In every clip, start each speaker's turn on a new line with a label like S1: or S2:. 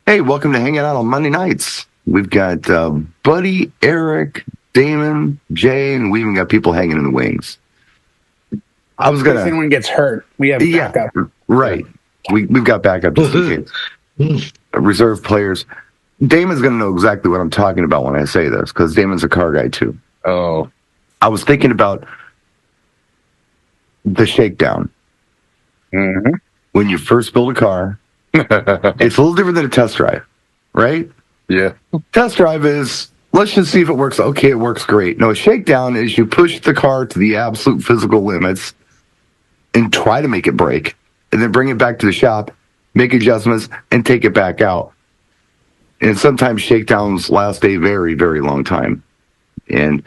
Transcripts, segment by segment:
S1: Hey, welcome to Hanging Out on Monday nights. We've got Buddy, Eric, Damon, Jay, and we even got people hanging in the wings. I was gonna.
S2: If anyone gets hurt, we have backup.
S1: Yeah, right. We've got backup just in case. Reserve players. Damon's gonna know exactly what I'm talking about when I say this because Damon's a car guy too.
S3: Oh,
S1: I was thinking about the Shakedown.
S3: mm-hmm.
S1: When you first build a car, it's a little different than a test drive, right?
S3: Yeah.
S1: Test drive is, let's just see if it works. Okay, it works great. No, a shakedown is you push the car to the absolute physical limits and try to make it break, and then bring it back to the shop, make adjustments, and take it back out. And sometimes shakedowns last a very, very long time. And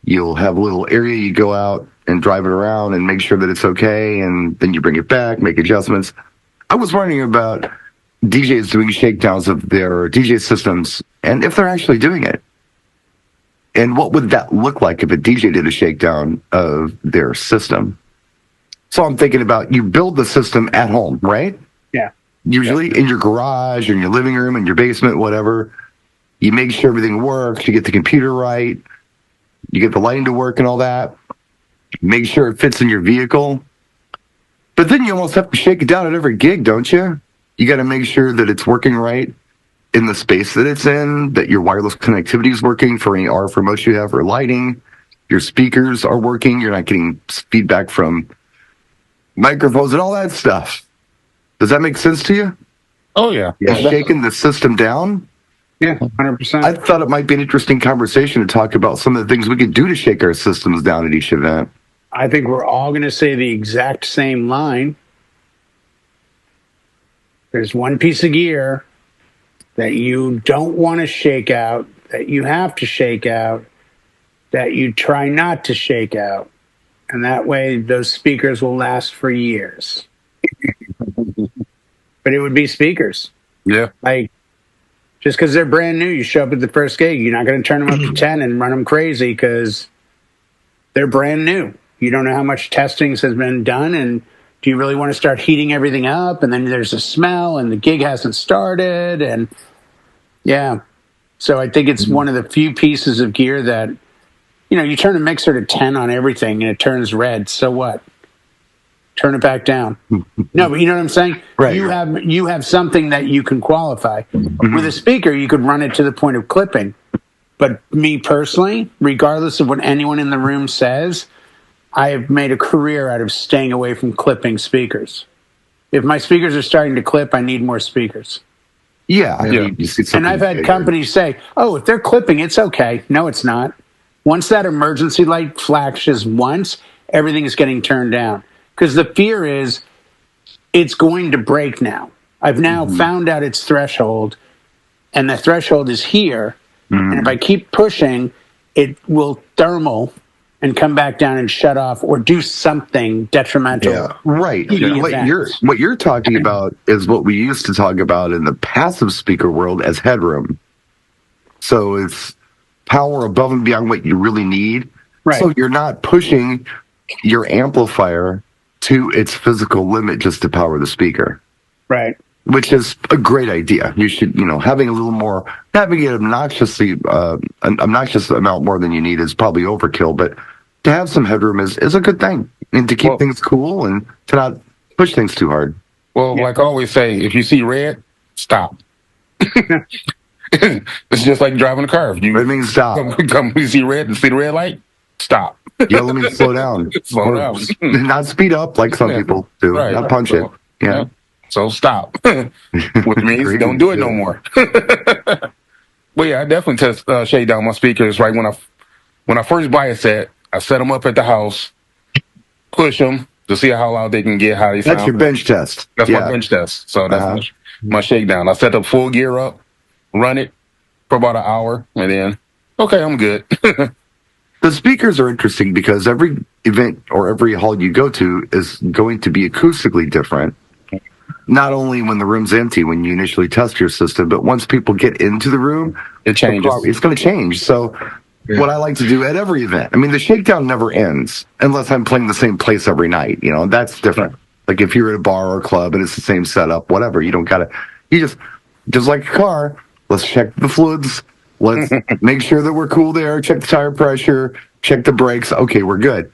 S1: you'll have a little area you go out and drive it around and make sure that it's okay, and then you bring it back, make adjustments. I was wondering about DJs doing shakedowns of their DJ systems and if they're actually doing it. And what would that look like if a DJ did a shakedown of their system? So I'm thinking about you build the system at home, right?
S2: Yeah.
S1: Usually in your garage, or in your living room, in your basement, whatever. You make sure everything works. You get the computer right. You get the lighting to work and all that. Make sure it fits in your vehicle. But then you almost have to shake it down at every gig, don't you? You got to make sure that it's working right in the space that it's in, that your wireless connectivity is working for any RF remotes you have for lighting. Your speakers are working. You're not getting feedback from microphones and all that stuff. Does that make sense to you?
S3: Oh, yeah.
S1: Yeah, shaking the system down?
S2: Yeah, 100%.
S1: I thought it might be an interesting conversation to talk about some of the things we could do to shake our systems down at each event.
S2: I think we're all going to say the exact same line. There's one piece of gear that you don't want to shake out, that you have to shake out, that you try not to shake out. And that way, those speakers will last for years. But it would be speakers.
S3: Yeah.
S2: Like, just because they're brand new, you show up at the first gig, you're not going to turn them up to 10 and run them crazy because they're brand new. You don't know how much testing has been done, and do you really want to start heating everything up? And then there's a smell, and the gig hasn't started, and yeah. So I think it's one of the few pieces of gear that, you know, you turn a mixer to 10 on everything, and it turns red. So what? Turn it back down. No, but you know what I'm saying?
S1: Right.
S2: You have something that you can qualify. With a speaker, you could run it to the point of clipping. But me personally, regardless of what anyone in the room says, I have made a career out of staying away from clipping speakers. If my speakers are starting to clip, I need more speakers.
S1: Yeah. I mean, you see
S2: And I've had
S1: bigger.
S2: companies say, oh, if they're clipping, it's okay. No, it's not. Once that emergency light flashes once, everything is getting turned down. Because the fear is it's going to break now. I've now found out its threshold, and the threshold is here. And if I keep pushing, it will thermal and come back down and shut off or do something detrimental.
S1: Yeah, right. What you're talking about is what we used to talk about in the passive speaker world as headroom. So it's power above and beyond what you really need.
S2: Right.
S1: So you're not pushing your amplifier to its physical limit just to power the speaker.
S2: Right.
S1: Which is a great idea. You should, having a little more, having an obnoxious amount more than you need is probably overkill, but to have some headroom is a good thing. And to keep things cool and to not push things too hard.
S3: Well, like I always say, if you see red, stop. It's just like driving a car. If you
S1: It means stop.
S3: you see red and see the red light, stop.
S1: Let me slow down.
S3: Slow down.
S1: Not speed up like some people do.
S3: Right.
S1: Not punch it. Yeah.
S3: So stop. Which means don't do it no more. Well, yeah, I definitely test shade down my speakers. Right when I first buy a set, I set them up at the house, push them to see how loud they can get, how they sound.
S1: That's your bench test.
S3: That's my bench test. So that's my shakedown. I set the full gear up, run it for about an hour, and then okay, I'm good.
S1: The speakers are interesting because every event or every hall you go to is going to be acoustically different. Not only when the room's empty, when you initially test your system, but once people get into the room,
S3: it changes.
S1: It's going to change. So what I like to do at every event, I mean, the shakedown never ends unless I'm playing the same place every night. That's different. Like if you're at a bar or a club and it's the same setup, whatever, you don't got to, you just just like a car, let's check the fluids. Let's make sure that we're cool there. Check the tire pressure. Check the brakes. Okay, we're good.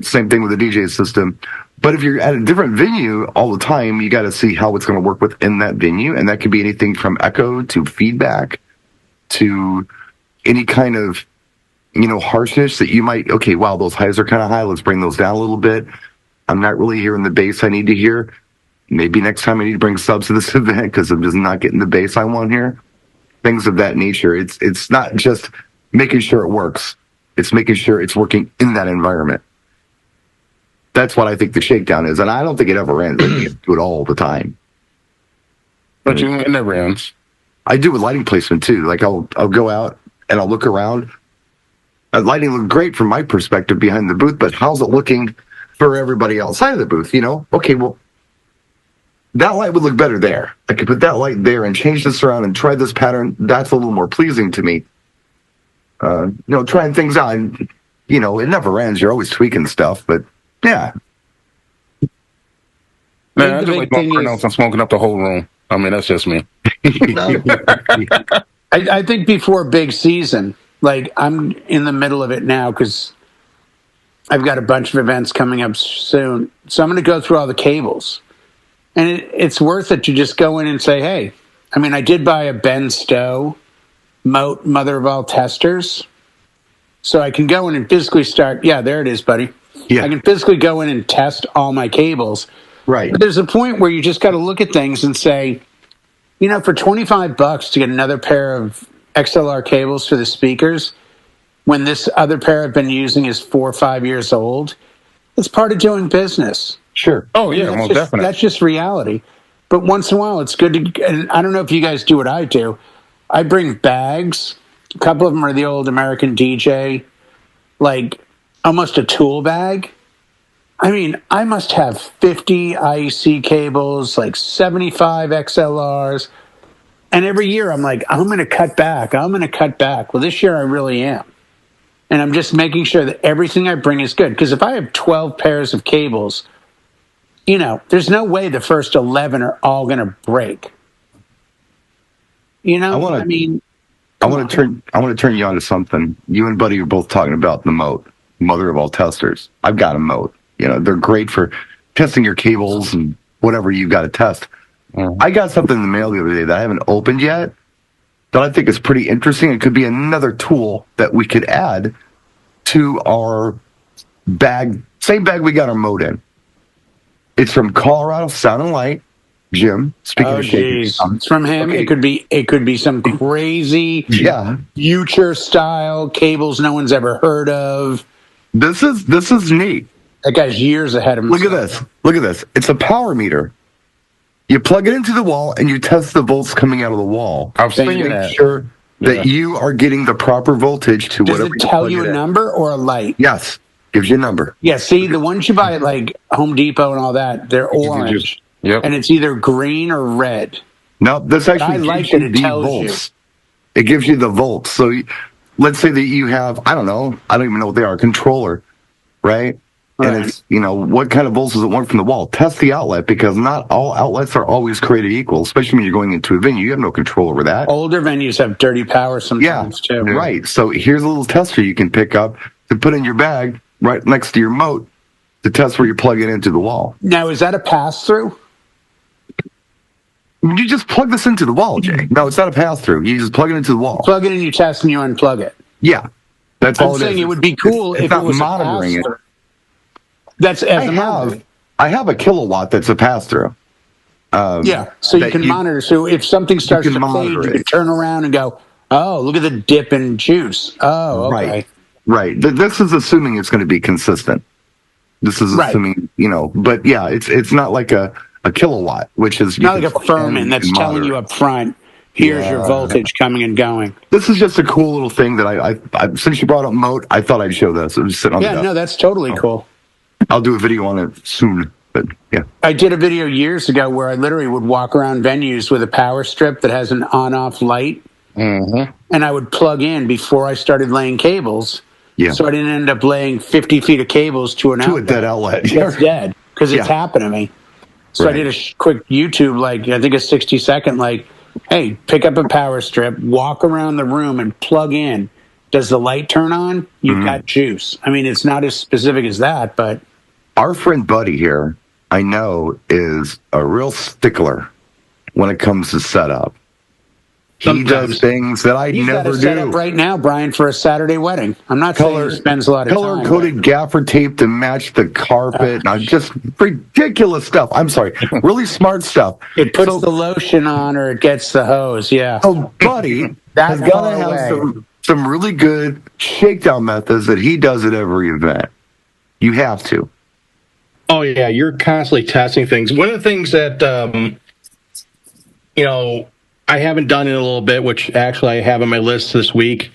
S1: Same thing with the DJ system. But if you're at a different venue all the time, you got to see how it's going to work within that venue. And that could be anything from echo to feedback to any kind of, harshness that you might, okay, wow, those highs are kind of high. Let's bring those down a little bit. I'm not really hearing the bass I need to hear. Maybe next time I need to bring subs to this event because I'm just not getting the bass I want here. Things of that nature. It's not just making sure it works. It's making sure it's working in that environment. That's what I think the Shakedown is, and I don't think it ever ends. I do it all the time.
S3: But it never ends.
S1: I do with lighting placement too. Like I'll go out and I'll look around. Lighting looked great from my perspective behind the booth, but how's it looking for everybody outside of the booth? Okay, well, that light would look better there. I could put that light there and change this around and try this pattern. That's a little more pleasing to me. Trying things out. And, it never ends. You're always tweaking stuff, but yeah.
S3: Man, I just like my pronouns. I'm smoking up the whole room. I mean, that's just me.
S2: I think before big season, like I'm in the middle of it now because I've got a bunch of events coming up soon. So I'm going to go through all the cables. And it's worth it to just go in and say, hey, I mean, I did buy a Ben Stowe Moat mother of all testers. So I can go in and physically start. Yeah, there it is, buddy. Yeah. I can physically go in and test all my cables.
S1: Right.
S2: But there's a point where you just got to look at things and say, for $25 to get another pair of XLR cables for the speakers, when this other pair I've been using is 4 or 5 years old, it's part of doing business.
S1: Sure.
S3: Oh, yeah, most definitely.
S2: That's just reality. But once in a while, it's good to, and I don't know if you guys do what I do. I bring bags. A couple of them are the old American DJ, like almost a tool bag. I mean, I must have 50 IEC cables, like 75 XLRs. And every year I'm like, I'm going to cut back. Well, this year I really am. And I'm just making sure that everything I bring is good. Because if I have 12 pairs of cables, there's no way the first 11 are all going to break. I want
S1: to turn you on to something. You and Buddy are both talking about the Moat, mother of all testers. I've got a Moat. They're great for testing your cables and whatever you've got to test. I got something in the mail the other day that I haven't opened yet that I think is pretty interesting. It could be another tool that we could add to our bag, same bag we got our Moat in. It's from Colorado Sound and Light. Jim, speaking of Shakedown.
S2: It's from him. Okay. It could be some crazy future style cables no one's ever heard of.
S1: This is neat.
S2: That guy's years ahead of himself.
S1: Look at this. It's a power meter. You plug it into the wall and you test the volts coming out of the wall.
S3: I've seen that.
S1: Make sure that you are getting the proper voltage to whatever.
S2: Does it tell you a number or a light?
S1: Yes. Gives you a number.
S2: Yeah, see, the ones you buy at like Home Depot and all that, they're orange.
S3: Yep.
S2: And it's either green or red.
S1: No, this actually gives you the volts. It gives you the volts. So let's say that you have, I don't even know what they are, a controller, right? And it's, what kind of volts does it want from the wall? Test the outlet, because not all outlets are always created equal, especially when you're going into a venue. You have no control over that.
S2: Older venues have dirty power sometimes, too.
S1: Right. So here's a little tester you can pick up to put in your bag right next to your Moat to test where you plug it into the wall.
S2: Now, is that a pass-through?
S1: You just plug this into the wall, Jay. No, it's not a pass-through. You just plug it into the wall.
S2: Plug it in, you test, and you unplug it.
S1: Yeah. That's all it is.
S2: I'm saying it would be cool if it was monitoring it. That's
S1: I have a kilowatt that's a pass-through.
S2: So you can monitor. So if something starts to fade, you can turn around and go, oh, look at the dip in juice. Oh, okay.
S1: Right. This is assuming it's going to be consistent. This is assuming, but yeah, it's not like a kilowatt, which is
S2: not like a Furman that's telling you up front, here's your voltage coming and going.
S1: This is just a cool little thing that I since you brought up Moat, I thought I'd show this. It was sitting on the desk.
S2: No, that's totally cool.
S1: I'll do a video on it soon, but yeah.
S2: I did a video years ago where I literally would walk around venues with a power strip that has an on-off light, and I would plug in before I started laying cables. Yeah. So I didn't end up laying 50 feet of cables to an outlet.
S1: To a dead outlet.
S2: It's dead, because it's happened to me. So I did a quick YouTube, I think a 60-second, hey, pick up a power strip, walk around the room, and plug in. Does the light turn on? You've got juice. I mean, it's not as specific as that, but
S1: our friend Buddy here, I know, is a real stickler when it comes to setup. He does things that I never do.
S2: Set up right now, Brian, for a Saturday wedding. I'm not saying he spends a lot of time.
S1: Color-coded gaffer tape to match the carpet. Just ridiculous stuff. I'm sorry. Really smart stuff.
S2: It puts the lotion on or it gets the hose, yeah.
S1: So Buddy has got to have some really good shakedown methods that he does at every event. You have to.
S4: Oh, yeah. You're constantly testing things. One of the things that, I haven't done in a little bit, which actually I have on my list this week,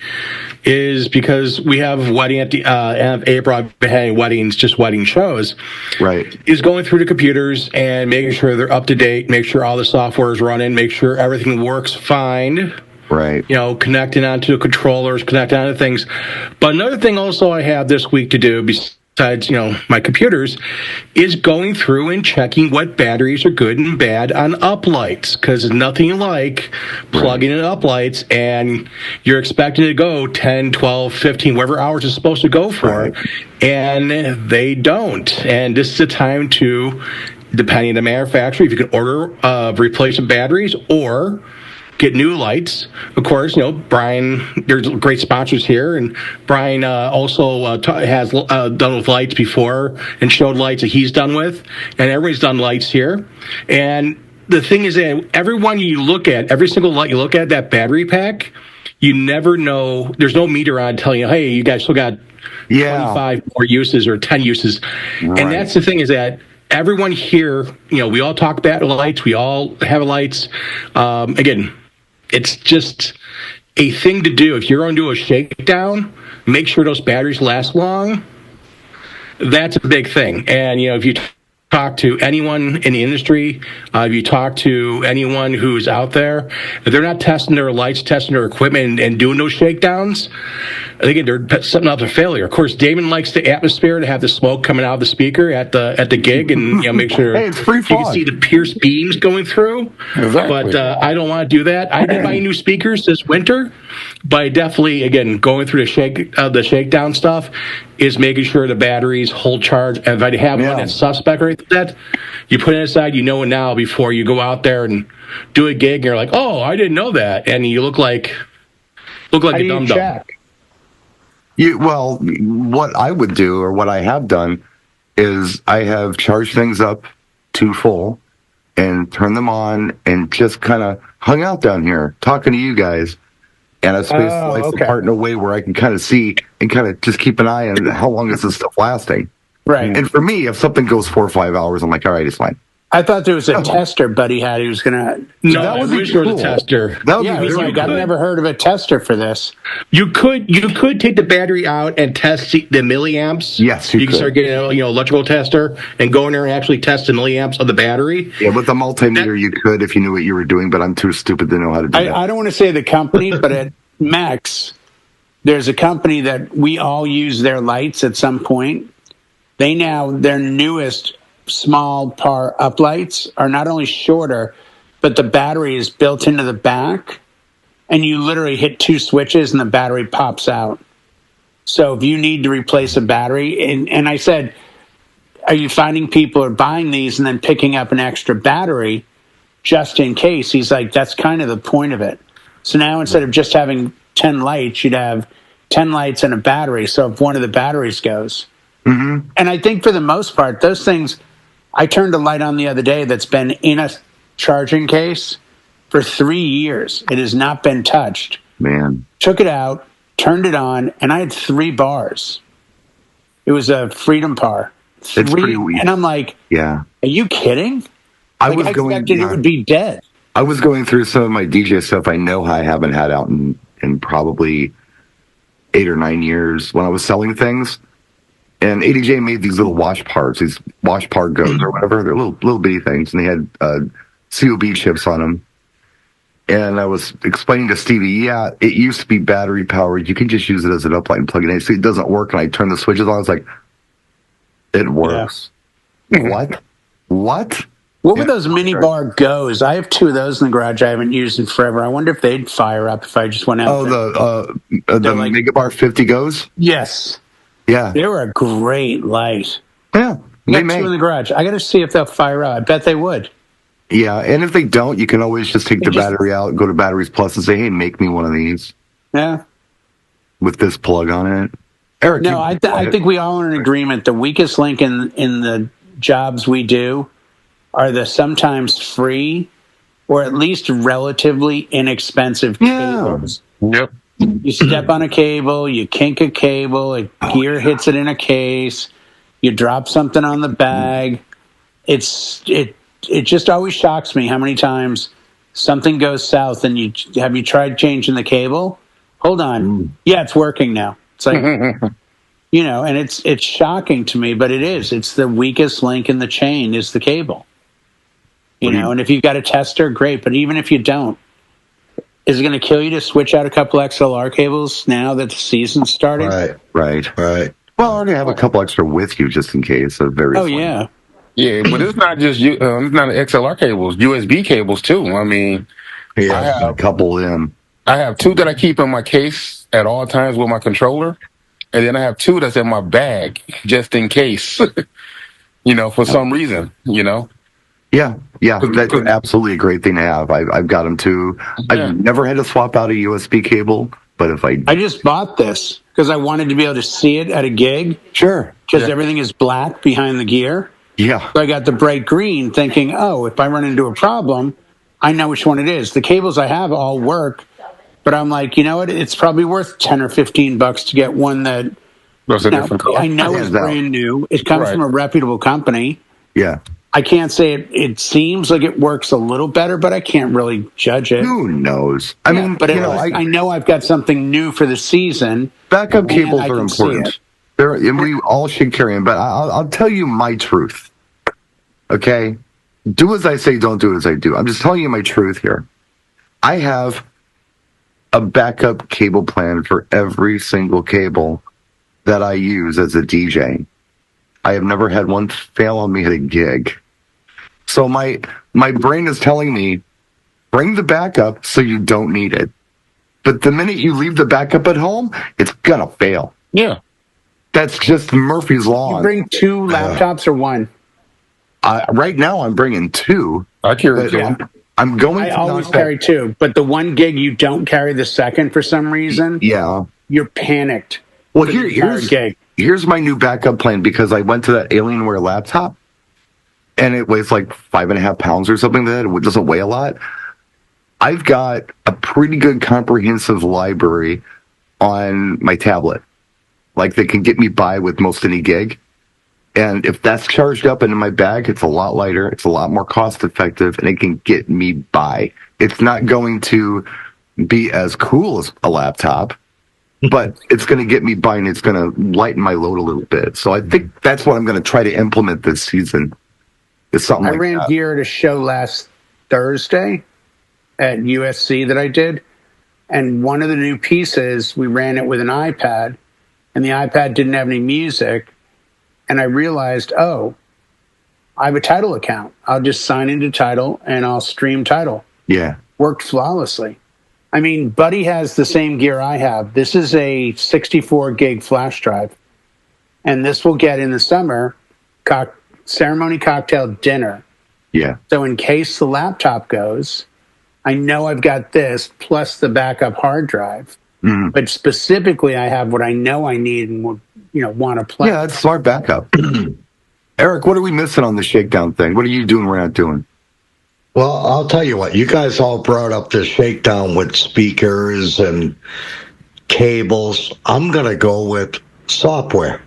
S4: is because we have wedding at the end of April. I've been having weddings, just wedding shows.
S1: Right.
S4: Is going through the computers and making sure they're up to date, make sure all the software is running, make sure everything works fine.
S1: Right.
S4: Connecting onto the controllers, connecting onto things. But another thing also I have this week to do, besides, my computers, is going through and checking what batteries are good and bad on uplights. Because it's nothing like plugging in uplights and you're expecting to go 10, 12, 15, whatever hours it's supposed to go for. And they don't. And this is the time to, depending on the manufacturer, if you can order replacement batteries or get new lights. Of course, Brian, there's great sponsors here, and Brian also has done with lights before and showed lights that he's done with, and everybody's done lights here. And the thing is that every single light you look at, that battery pack, you never know, there's no meter on telling you, hey, you guys still got 25 more uses or 10 uses. Right. And that's the thing is that everyone here, we all talk about lights, we all have lights. Again, it's just a thing to do. If you're going to do a shakedown, make sure those batteries last long. That's a big thing. And, if you talk to anyone in the industry, if you talk to anyone who's out there, if they're not testing their lights, testing their equipment, and doing those shakedowns, I think they're setting up a failure. Of course, Damon likes the atmosphere to have the smoke coming out of the speaker at the gig, and make sure
S1: it's free fun.
S4: You can see the pierced beams going through. Exactly. But I don't want to do that. I did buy new speakers this winter, but I definitely, again, going through the shakedown stuff is making sure the batteries hold charge. And if I have one that's suspect or anything like that, you put it aside. You know it now before you go out there and do a gig. And you're like, oh, I didn't know that, and you look like a dum-dum.
S1: Well, what I would do, or what I have done, is I have charged things up to full and turned them on and just kind of hung out down here talking to you guys. And I spaced the lights apart in a way where I can kind of see and kind of just keep an eye on how long is this stuff lasting.
S2: Right.
S1: And for me, if something goes 4 or 5 hours, I'm like, all right, it's fine.
S2: I thought there was a tester Buddy had. He was going to...
S4: No, that would be cool. A tester.
S1: That would be
S2: he's like, I've never heard of a tester for this.
S4: You could take the battery out and test the milliamps.
S1: Yes,
S4: you can start getting electrical tester and go in there and actually test the milliamps of the battery.
S1: Yeah, with the multimeter you could if you knew what you were doing, but I'm too stupid to know how to do that.
S2: I don't want to say the company, but at Max, there's a company that we all use their lights at some point. Their newest small par uplights are not only shorter, but the battery is built into the back, and you literally hit 2 switches and the battery pops out. So if you need to replace a battery, and I said, are you finding people are buying these and then picking up an extra battery just in case? He's like, that's kind of the point of it. So now instead of just having 10 lights, you'd have 10 lights and a battery. So if one of the batteries goes. Mm-hmm. And I think for the most part, those things, I turned a light on the other day that's been in a charging case for 3 years. It has not been touched.
S1: Man.
S2: Took it out, turned it on, and I had 3 bars. It was a Freedom Par.
S1: It's pretty weak.
S2: And I'm like, are you kidding? I expected it would be dead.
S1: I was going through some of my DJ stuff I know I haven't had out in probably 8 or 9 years when I was selling things. And ADJ made these little wash parts, these wash part goes or whatever. They're little bitty things, and they had COB chips on them. And I was explaining to Stevie, it used to be battery powered. You can just use it as an uplight and plug it in. So it doesn't work. And I turned the switches on. I was like, it works. Yeah. What?
S2: What were those mini bar Go's? I have 2 of those in the garage I haven't used in forever. I wonder if they'd fire up if I just went out there.
S1: The like, Megabar 50 Go's?
S2: Yes.
S1: Yeah.
S2: They were a great light.
S1: Yeah.
S2: I got 2 in the garage. I got to see if they'll fire up. I bet they would.
S1: Yeah, and if they don't, you can always just take the battery out, go to Batteries Plus and say, hey, make me one of these.
S2: Yeah.
S1: With this plug on it. Eric,
S2: no, I think we all are in agreement. The weakest link in the jobs we do are the sometimes free or at least relatively inexpensive cables.
S3: Yep.
S2: You step on a cable, you kink a cable, a gear hits it in a case, you drop something on the bag. It just always shocks me how many times something goes south and you tried changing the cable? Hold on. Yeah, it's working now. It's like and it's shocking to me, but it is. It's the weakest link in the chain is the cable. And if you've got a tester, great. But even if you don't, is it going to kill you to switch out a couple XLR cables now that the season's starting?
S1: Right. Well, I already have a couple extra with you just in case.
S2: Yeah.
S3: Yeah, but it's not just it's not XLR cables, USB cables too. I mean,
S1: I have a couple of them.
S3: I have 2 that I keep in my case at all times with my controller, and then I have 2 that's in my bag just in case. For some reason.
S1: Yeah, that's absolutely a great thing to have. I've got them too. I've never had to swap out a USB cable, but if I
S2: just bought this because I wanted to be able to see it at a gig.
S1: Sure.
S2: Because everything is black behind the gear.
S1: Yeah.
S2: So I got the bright green thinking, if I run into a problem, I know which one it is. The cables I have all work, but I'm like, you know what? It's probably worth $10 or $15 to get one that
S3: different color.
S2: I know is brand new. It comes from a reputable company.
S1: Yeah.
S2: I can't say it seems like it works a little better, but I can't really judge it.
S1: Who knows? I mean,
S2: but I know I've got something new for the season.
S1: Backup cables are important. And we all should carry them, but I'll tell you my truth. Okay? Do as I say, don't do as I do. I'm just telling you my truth here. I have a backup cable plan for every single cable that I use as a DJ. I have never had one fail on me at a gig. So my brain is telling me, bring the backup so you don't need it. But the minute you leave the backup at home, it's going to fail.
S3: Yeah.
S1: That's just Murphy's Law.
S2: You bring 2 laptops or 1?
S1: Right now, I'm bringing 2.
S3: I carry 2.
S1: I'm going.
S2: I always carry 2, but the one gig you don't carry the second for some reason.
S1: Yeah,
S2: you're panicked.
S1: Well, here's my new backup plan because I went to that Alienware laptop, and it weighs like 5.5 pounds or something like that. It doesn't weigh a lot. I've got a pretty good comprehensive library on my tablet. Like, they can get me by with most any gig. And if that's charged up into my bag, it's a lot lighter, it's a lot more cost effective, and it can get me by. It's not going to be as cool as a laptop, but it's going to get me by, and it's going to lighten my load a little bit. So I think that's what I'm going to try to implement this season. Is something I
S2: ran gear at a show last Thursday at USC that I did, and one of the new pieces, we ran it with an iPad, and the iPad didn't have any music. And I realized, I have a Tidal account. I'll just sign into Tidal and I'll stream Tidal.
S1: Yeah.
S2: Worked flawlessly. I mean, Buddy has the same gear I have. This is a 64 gig flash drive. And this will get in the summer ceremony cocktail dinner.
S1: Yeah.
S2: So in case the laptop goes, I know I've got this plus the backup hard drive. Mm-hmm. But specifically, I have what I know I need and would want to play.
S1: Yeah, that's smart backup. Eric, what are we missing on the Shakedown thing? What are you doing we're not doing?
S5: Well, I'll tell you what. You guys all brought up the Shakedown with speakers and cables. I'm going to go with software.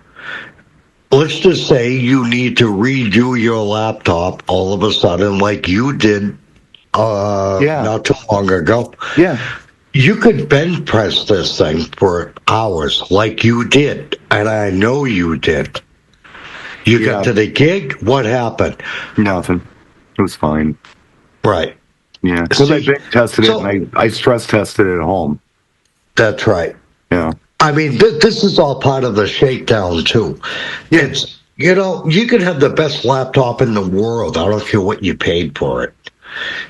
S5: Let's just say you need to redo your laptop all of a sudden like you did not too long ago.
S1: Yeah.
S5: You could bench press this thing for hours like you did, and I know you did. You got to the gig, what happened?
S1: Nothing. It was fine.
S5: Right.
S1: Yeah. Because I bench tested it and I stress tested it at home.
S5: That's right.
S1: Yeah.
S5: I mean, this is all part of the Shakedown, too. You know, you could have the best laptop in the world. I don't care what you paid for it.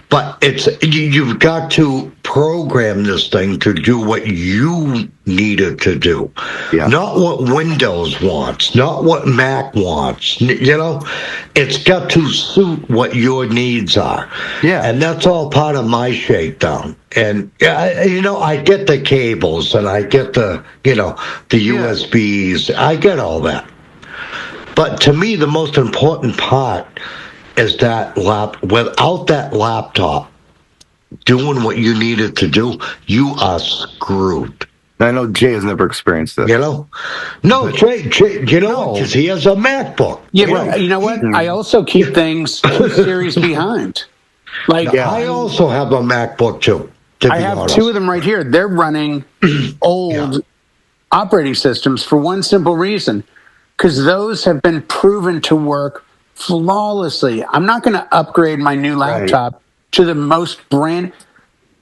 S5: But you've got to program this thing to do what you need it to do.
S1: Yeah.
S5: Not what Windows wants, not what Mac wants. You know, it's got to suit what your needs are.
S1: Yeah.
S5: And that's all part of my shakedown. And, you know, I get the cables and I get the USBs. I get all that. But to me, the most important part is that without that laptop doing what you needed to do, you are screwed.
S1: I know Jay has never experienced this.
S5: You know? No, Jay, you know, because he has a MacBook.
S2: Yeah, but you know what? I also keep things 2 series behind. Like,
S5: I also have a MacBook, too.
S2: I have honest. 2 of them right here. They're running old operating systems for one simple reason, because those have been proven to work flawlessly. I'm not going to upgrade my new laptop to the most brand.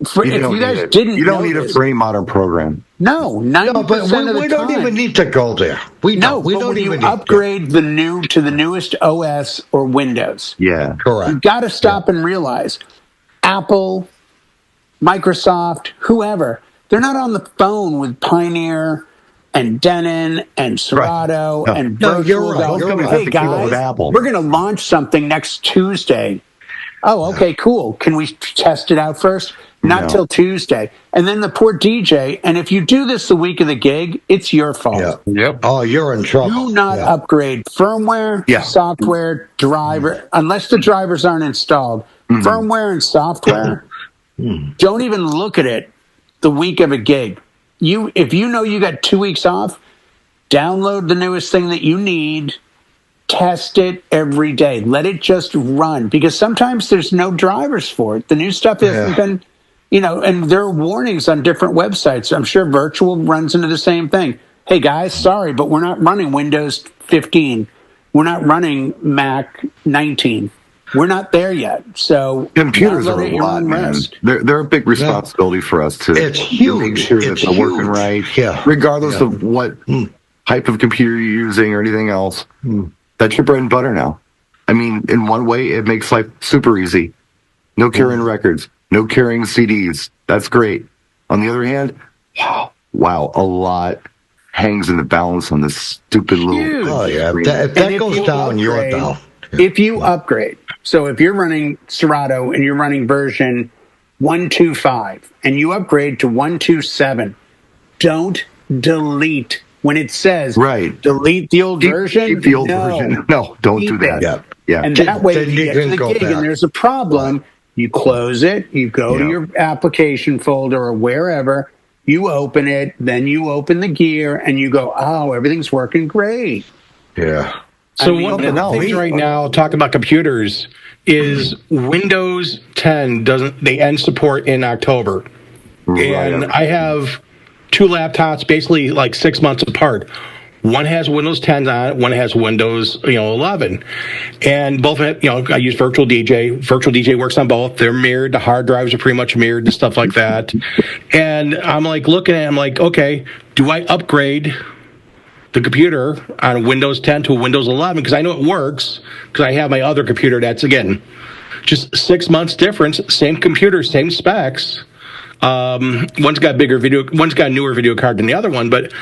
S2: If you guys didn't,
S1: you don't need it for any modern program.
S2: No, 90% of the time.
S5: We don't even need to go there. We don't even
S2: upgrade to the newest OS or Windows.
S1: Yeah,
S5: correct.
S2: You got to stop and realize, Apple, Microsoft, whoever, they're not on the phone with Pioneer and Denon and Serato and Virtual. Hey guys, we're going to launch something next Tuesday. Oh, okay, cool. Can we test it out first? Not till Tuesday. And then the poor DJ, and if you do this the week of the gig, it's your fault.
S5: Yeah. Yep. Oh, you're in trouble.
S2: Do not upgrade firmware, software, driver, unless the drivers aren't installed. Firmware and software, don't even look at it the week of a gig. If you know you got 2 weeks off, download the newest thing that you need, test it every day. Let it just run, because sometimes there's no drivers for it. The new stuff hasn't been, and there are warnings on different websites. I'm sure Virtual runs into the same thing. Hey guys, sorry, but we're not running Windows 15. We're not running Mac 19. We're not there yet. So
S1: computers are a lot, man. They're a big responsibility for us to
S5: make
S1: sure that they're working right.
S5: Yeah.
S1: Regardless of what type of computer you're using or anything else. That's your bread and butter now. I mean, in one way, it makes life super easy. No carrying records, no carrying CDs. That's great. On the other hand, wow, a lot hangs in the balance on this stupid little.
S5: Oh yeah, if that goes down, you're down.
S2: If you upgrade, so if you're running Serato and you're running version 125 and you upgrade to 127, don't delete. When it says delete the old version,
S1: keep the old version. No, don't do that. Yeah.
S2: And that way, if you get to the gig and there's a problem, you close it, you go to your application folder or wherever, you open it, then you open the gear, and you go, oh, everything's working great.
S5: Yeah.
S4: So one of the things right now, talking about computers, is Windows 10 they end support in October. And I have 2 laptops basically like 6 months apart. One has Windows 10 on it, one has Windows 11. And both have, I use Virtual DJ. Virtual DJ works on both. They're mirrored. The hard drives are pretty much mirrored and stuff like that. And I'm like looking at it, I'm like, okay, do I upgrade the computer on Windows 10 to Windows 11? Because I know it works, because I have my other computer that's, again, just 6 months difference, same computer, same specs. One's got one's got a newer video card than the other one, but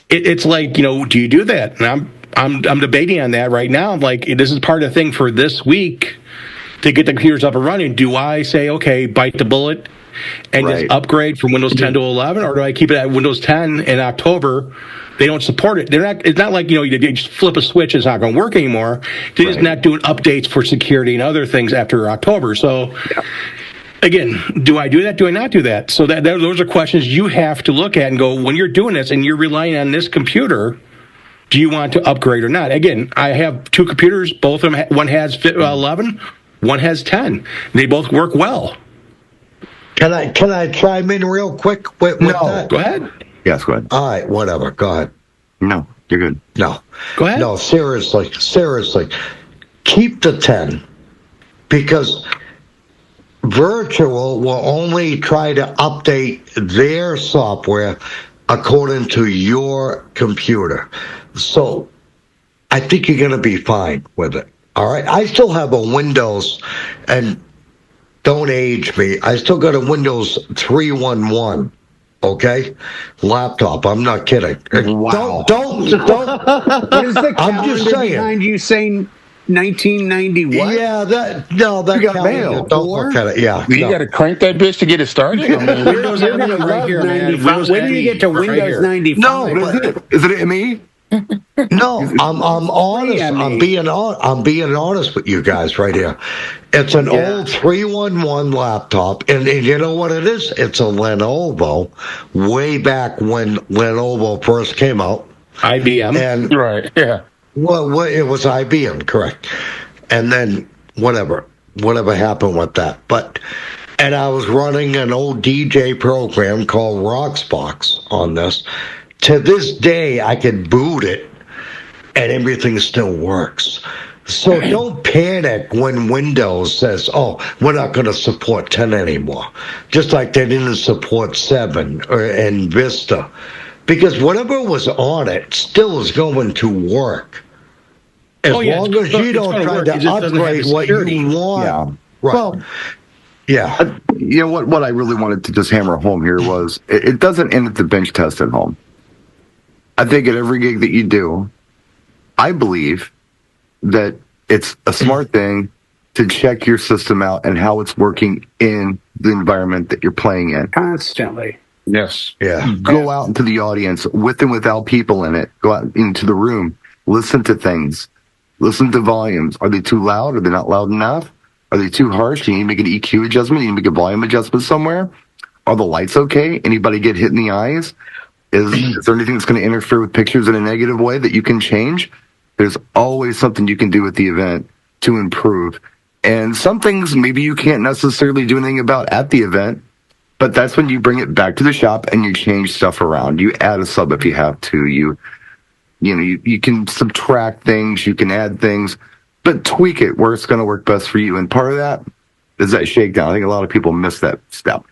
S4: it's like, do you do that? And I'm debating on that right now. I'm like, this is part of the thing for this week to get the computers up and running. Do I say, okay, bite the bullet and just upgrade from Windows 10 to 11, or do I keep it at Windows 10 in October? They don't support it. It's not like, you just flip a switch, it's not going to work anymore. They're just not doing updates for security and other things after October. So, again, do I do that? Do I not do that? So those are questions you have to look at and go, when you're doing this and you're relying on this computer, do you want to upgrade or not? Again, I have 2 computers. Both of them, one has 11, one has 10. They both work well.
S5: Can I chime in real quick with that?
S4: Go ahead.
S1: Yes, go ahead.
S5: All right, whatever. Go ahead.
S1: No, you're good.
S5: No.
S4: Go ahead.
S5: No, seriously. Keep the 10, because Virtual will only try to update their software according to your computer. So I think you're going to be fine with it. All right. I still have a Windows, and don't age me. I still got a Windows 311. Okay, laptop. I'm not kidding.
S1: Wow.
S5: Don't.
S2: What is the
S5: I'm just
S2: calendar
S5: saying.
S2: behind you saying 1990 what?
S5: Yeah, that
S1: You got
S5: calendar,
S1: mail.
S5: don't look at it. Yeah,
S3: You got to crank that bitch to get it started. I mean,
S4: Windows
S2: You're gonna
S4: ME right
S2: love
S4: here, man.
S2: 95.
S4: Windows
S2: When do you get to
S4: ME right
S2: Windows
S4: here.
S2: 95?
S5: No,
S1: What is it? Is it me?
S5: No, I'm honest.
S2: ME.
S5: I'm being honest with you guys right here. It's an old 311 laptop, and you know what it is? It's a Lenovo, way back when Lenovo first came out.
S4: IBM.
S5: And
S3: right? Yeah.
S5: well, it was IBM, correct? And then whatever happened with that, and I was running an old DJ program called Roxbox on this. To this day, I can boot it, and everything still works. So don't panic when Windows says, "Oh, we're not going to support 10 anymore," just like they didn't support 7 and Vista, because whatever was on it still is going to work. As long as you don't try to upgrade what you want.
S1: Yeah.
S5: Right.
S1: Well,
S5: yeah.
S1: you know what I really wanted to just hammer home here was it doesn't end at the bench test at home. I think at every gig that you do, I believe that it's a smart thing to check your system out and how it's working in the environment that you're playing in.
S2: Constantly.
S3: Yes.
S5: Yeah.
S1: Go out into the audience with and without people in it. Go out into the room. Listen to things. Listen to volumes. Are they too loud? Are they not loud enough? Are they too harsh? Do you need to make an EQ adjustment? Do you need to make a volume adjustment somewhere? Are the lights okay? Anybody get hit in the eyes? Is there anything that's going to interfere with pictures in a negative way that you can change? There's always something you can do at the event to improve. And some things maybe you can't necessarily do anything about at the event, but that's when you bring it back to the shop and you change stuff around. You add a sub if you have to. You can subtract things, you can add things, but tweak it where it's going to work best for you. And part of that is that shakedown. I think a lot of people miss that step.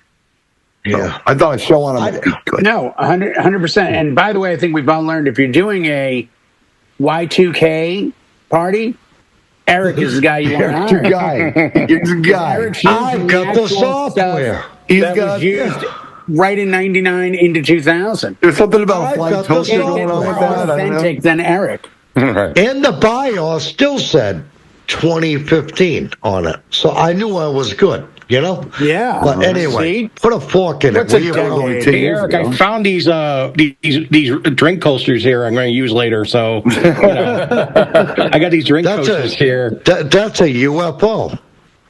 S5: Yeah.
S1: So I thought a show on them would be good.
S2: No, 100%. And by the way, I think we've all learned if you're doing a Y2K party, Eric is the guy you want to
S1: Eric's your
S2: hire.
S1: guy. He's a guy.
S2: Eric's using
S5: I've got the
S2: actual
S5: software.
S2: stuff
S1: He's
S2: that
S1: got
S2: was used right in 99 into 2000.
S1: There's something about a
S5: I've
S1: flying
S5: got the
S1: toaster
S2: It's
S1: going on
S2: more
S1: with that. I don't know.
S2: authentic than Eric.
S3: Right.
S5: And the BIOS still said 2015 on it. So I knew I was good,
S2: Yeah.
S5: But anyway,
S2: See?
S5: put a fork in
S2: What's
S5: it.
S2: a
S5: Will you?
S2: decade?
S1: only 10
S4: Hey,
S1: years
S4: Eric,
S1: ago.
S4: I found these drink coasters here. I'm going to use later. So I got these drink coasters here.
S5: That's a UFO.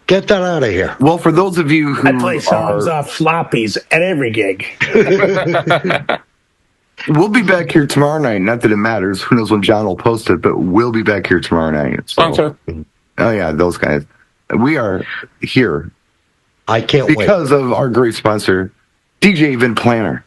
S5: Get that out of here.
S1: Well, for those of you who
S2: I play songs off floppies at every gig.
S1: we'll be back here tomorrow night. Not that it matters. Who knows when John will post it, but we'll be back here tomorrow night. So,
S3: Sponsor.
S1: oh yeah, those guys. We are here
S5: I can't wait.
S1: because of our great sponsor, DJ Event Planner.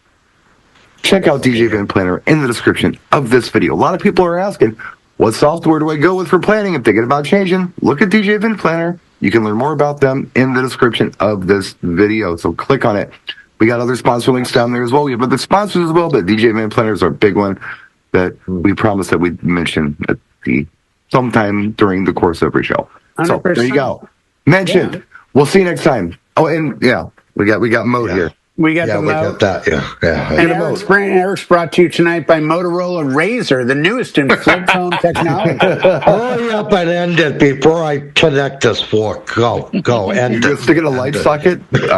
S1: Check out DJ Event Planner in the description of this video. A lot of people are asking, what software do I go with for planning? I'm thinking about changing. Look at DJ Event Planner. You can learn more about them in the description of this video. So click on it. We got other sponsor links down there as well. We have other sponsors as well, but DJ Event Planner is our big one that we promise that we mention at sometime during the course of every show. So there you go. Mentioned.
S2: Yeah.
S1: We'll see you next time. Oh, and yeah, we got mode here.
S2: We got
S5: Yeah,
S2: the
S5: we got that. Yeah.
S2: And Eric's brought to you tonight by Motorola Razr, the newest in flip phone technology.
S5: Hurry up and end it before I connect this fork. Go. End
S1: You're
S5: it.
S1: stick it in a light socket. All right.